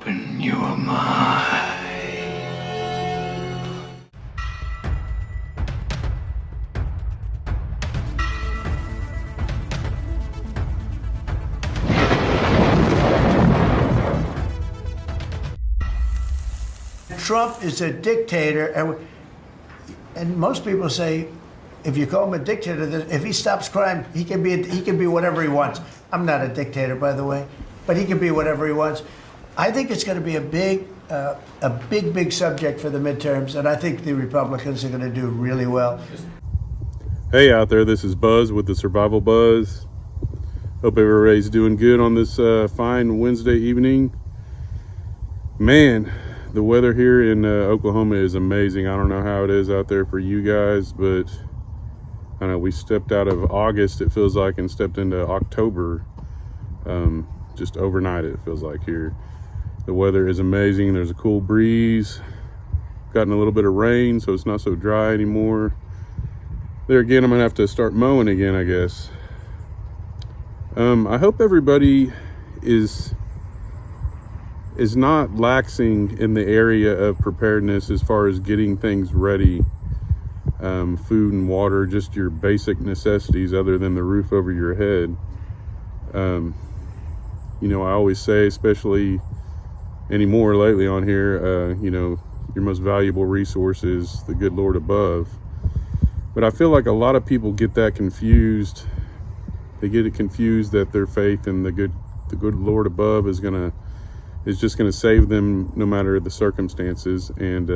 Open your mind. Trump is a dictator, and most people say, if you call him a dictator, that if he stops crime, he can be whatever he wants. I'm not a dictator, by the way, but he can be whatever he wants. I think it's going to be a big subject for the midterms, and I think the Republicans are going to do really well. Hey out there, this is Buzz with the Survival Buzz. Hope everybody's doing good on this fine Wednesday evening. Man, the weather here in Oklahoma is amazing. I don't know how it is out there for you guys, but I know we stepped out of August, it feels like, and stepped into October. Just overnight, it feels like here. The weather is amazing. There's a cool breeze. Gotten a little bit of rain, so it's not so dry anymore. There again, I'm gonna have to start mowing again, I guess. I hope everybody is not laxing in the area of preparedness as far as getting things ready. Food and water, just your basic necessities other than the roof over your head. You know, I always say, especially anymore lately on here, you know, your most valuable resource is the good Lord above. But I feel like a lot of people get that confused. They get it confused that their faith in the good Lord above is just gonna save them no matter the circumstances. And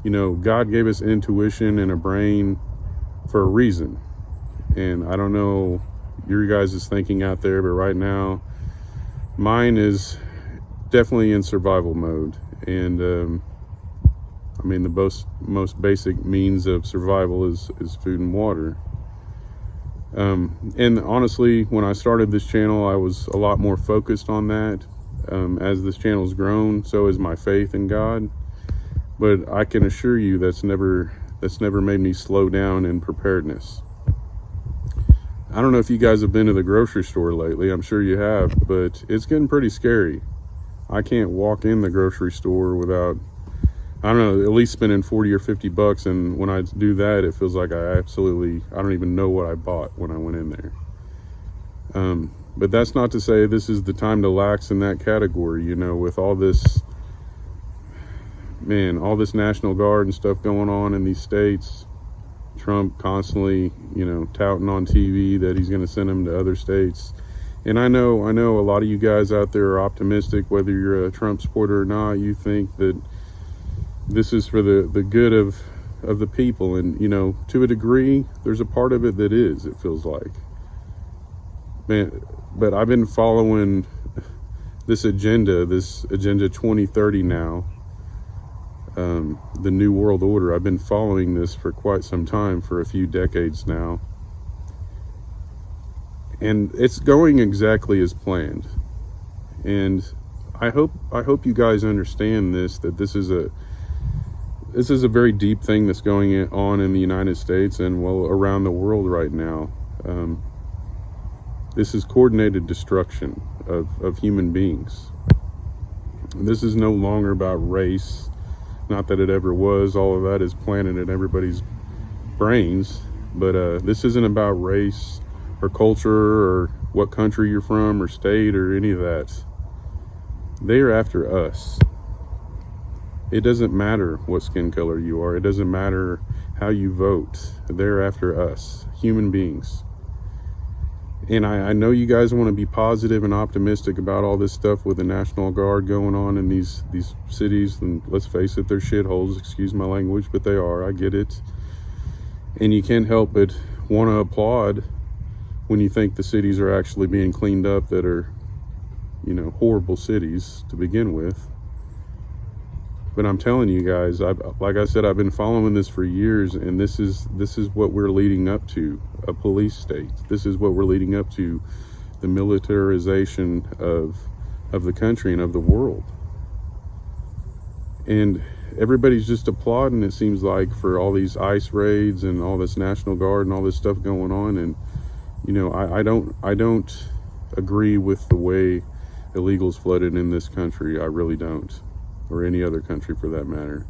you know, God gave us intuition and a brain for a reason. And I don't know your guys' thinking out there, but right now mine is definitely in survival mode. And I mean, the most basic means of survival is food and water. And honestly, when I started this channel, I was a lot more focused on that. As this channel's grown, so is my faith in God. But I can assure you that's never made me slow down in preparedness. I don't know if you guys have been to the grocery store lately. I'm sure you have, but it's getting pretty scary. I can't walk in the grocery store without, I don't know, at least spending 40 or 50 bucks. And when I do that, it feels like I don't even know what I bought when I went in there. But that's not to say this is the time to lax in that category, you know, with all this National Guard and stuff going on in these states. Trump constantly, you know, touting on TV that he's going to send them to other states. And I know a lot of you guys out there are optimistic, whether you're a Trump supporter or not. You think that this is for the good of the people. And, you know, to a degree, there's a part of it that is, it feels like. Man, but I've been following this agenda 2030 now, the New World Order. I've been following this for quite some time, for a few decades now. And it's going exactly as planned. And I hope you guys understand this, that this is a very deep thing that's going on in the United States and, well, around the world right now. This is coordinated destruction of human beings. This is no longer about race. Not that it ever was. All of that is planted in everybody's brains. But this isn't about race or culture or what country you're from or state or any of that. They are after us. It doesn't matter what skin color you are. It doesn't matter how you vote. They're after us, human beings. And I know you guys want to be positive and optimistic about all this stuff with the National Guard going on in these cities. And let's face it, they're shitholes, excuse my language, but they are, I get it. And you can't help but want to applaud when you think the cities are actually being cleaned up that are, you know, horrible cities to begin with. But I'm telling you guys, like I said, I've been following this for years, and this is what we're leading up to, a police state. This is what we're leading up to, the militarization of the country and of the world. And everybody's just applauding, it seems like, for all these ICE raids and all this National Guard and all this stuff going on. And, you know, I don't agree with the way illegals flooded in this country. I really don't, or any other country for that matter.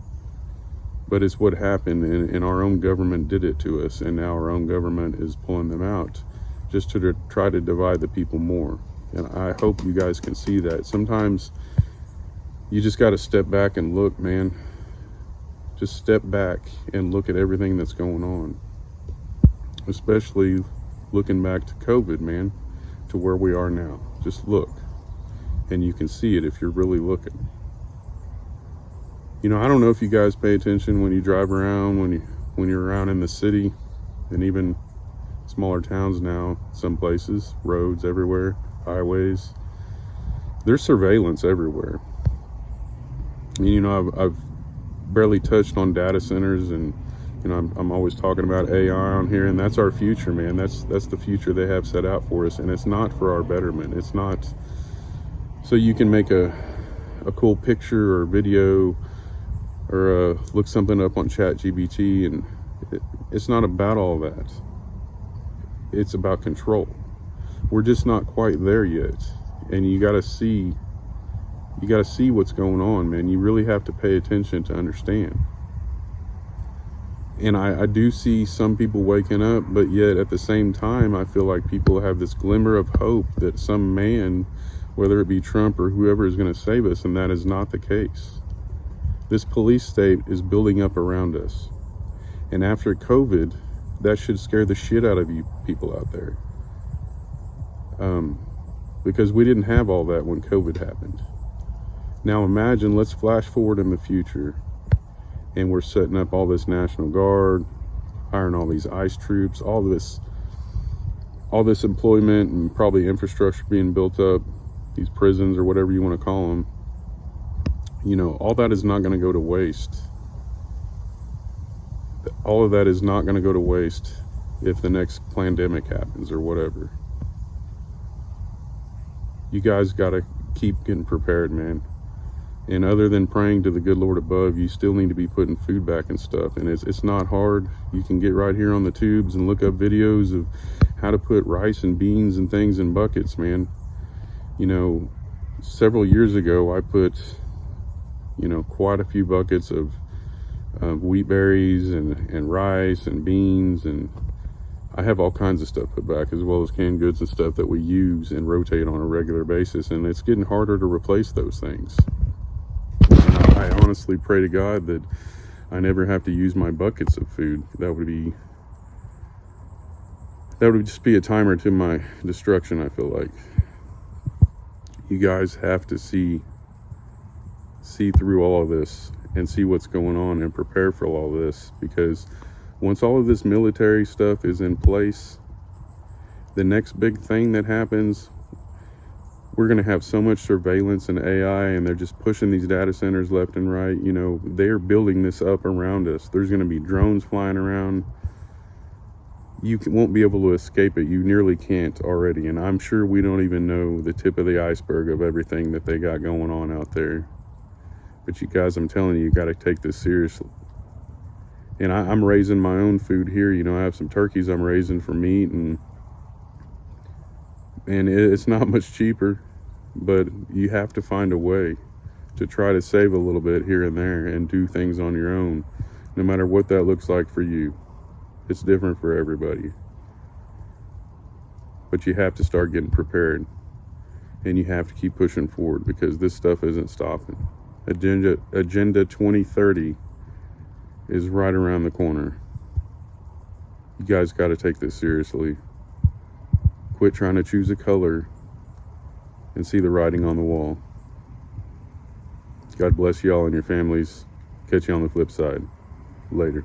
But it's what happened, and our own government did it to us, and now our own government is pulling them out just to try to divide the people more. And I hope you guys can see that. Sometimes you just got to step back and look, man. Just step back and look at everything that's going on, especially looking back to COVID, man, to where we are now. Just look, and you can see it if you're really looking. You know, I don't know if you guys pay attention when you drive around, when you're around in the city, and even smaller towns now, some places, roads everywhere, highways. There's surveillance everywhere. And, you know, I've barely touched on data centers, and you know, I'm always talking about AI on here, and that's our future, man. That's the future they have set out for us, and it's not for our betterment. It's not so you can make a cool picture or video, or look something up on ChatGPT, and it's not about all that. It's about control. We're just not quite there yet, and you got to see what's going on, man. You really have to pay attention to understand. And I do see some people waking up, but yet at the same time, I feel like people have this glimmer of hope that some man, whether it be Trump or whoever, is going to save us, and that is not the case. This police state is building up around us. And after COVID, that should scare the shit out of you people out there. Because we didn't have all that when COVID happened. Now imagine, let's flash forward in the future, and we're setting up all this National Guard, hiring all these ICE troops, all this employment and probably infrastructure being built up, these prisons or whatever you want to call them. You know, all that is not going to go to waste. All of that is not going to go to waste if the next pandemic happens or whatever. You guys got to keep getting prepared, man. And other than praying to the good Lord above, you still need to be putting food back and stuff. And it's not hard. You can get right here on the tubes and look up videos of how to put rice and beans and things in buckets, man. You know, several years ago, I put, you know, quite a few buckets of wheat berries and rice and beans, and I have all kinds of stuff put back, as well as canned goods and stuff that we use and rotate on a regular basis. And it's getting harder to replace those things. I honestly pray to God that I never have to use my buckets of food. That would just be a timer to my destruction, I feel like. You guys have to see through all of this and see what's going on and prepare for all this, because once all of this military stuff is in place, the next big thing that happens, we're going to have so much surveillance and AI, and they're just pushing these data centers left and right. You know, they're building this up around us. There's going to be drones flying around. You won't be able to escape it. You nearly can't already. And I'm sure we don't even know the tip of the iceberg of everything that they got going on out there. But you guys, I'm telling you, you got to take this seriously. And I'm raising my own food here. You know, I have some turkeys I'm raising for meat, and it's not much cheaper, but you have to find a way to try to save a little bit here and there and do things on your own, no matter what that looks like for you. It's different for everybody. But you have to start getting prepared, and you have to keep pushing forward, because this stuff isn't stopping. Agenda 2030 is right around the corner. You guys got to take this seriously. Quit trying to choose a color and see the writing on the wall. God bless y'all and your families. Catch you on the flip side. Later.